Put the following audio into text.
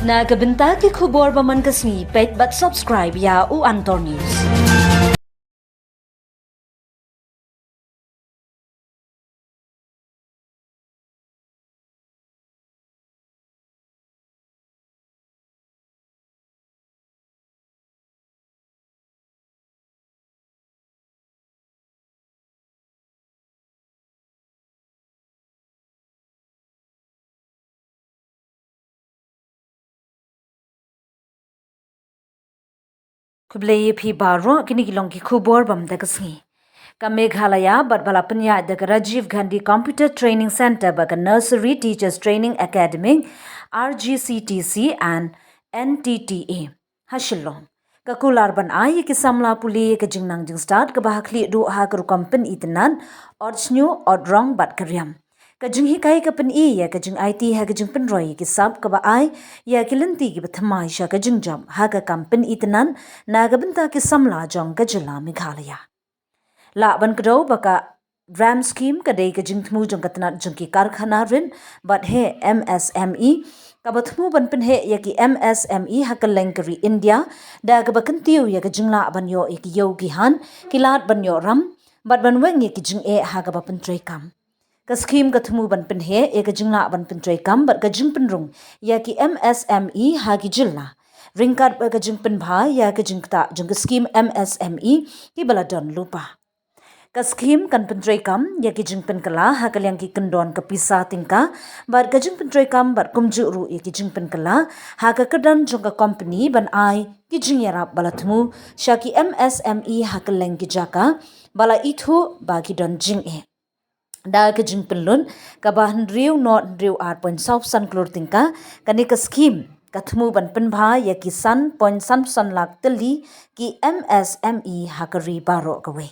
Na kabinta ki khubor ba man kasni page but subscribe ya u Antor News. Kublai phi baro kini kilong ki khubor bam da kasni. Ka Meghalaya bat balapanya da Rajiv Gandhi Computer Training Center ba Nursery Teachers Training Academy RGCTC and NTTA Hashilong. Ka kular ban ay ki samla puli ka jingnang jing start ka bahakli du ha ka kampen itanan orchnyu odrong bat karyam. Ka jing hi kai ka pen I ya ka jing IT ha ka jing pen roi ki sab ka ba ai ya ki lenti ki bathmai sha ka jing jam ha ka kampen itanan na ga benta ki samla jong ka jila Meghalaya. La ban kdo baka RAM scheme ka dei ka jing thmu jong ka tanat jong ki karkhana rin but he MSME ka bathmu ban pen he ya ki MSME ha ka lengkari India da ka bakan tiu ya ka jingla ban yo ki yo ki han kilat ban yo ram but ban weng ya ki jing e ha ka ba pen trei kam. Ka scheme ka thmu ban pen he ya ka jingla ban pen trei kam but ka jing pen rung ya ki MSME ha ki jilna. Ringkat ba ka jing pen bha ya ka jing ta jong ka scheme MSME ki baladon lupa. Ka scheme kan pentrai kam ya ki jing pen kala ha kalyang ki kendon ka pisa tingka bar ka jing pentrai kam bar kumju ru ya ki jing pen kala ha ka kadan jong ka company ban ai ki jing yarap balathmu sha ki MSME ha kalang ki jaka bala ithu ba ki don jing e da ka jing pen lun ka ba hendriu not hendriu 8.5 san klur tingka kani ka scheme kathmu ban pen bha ya ki san point san lak teli ki MSME ha ka ri baro ka we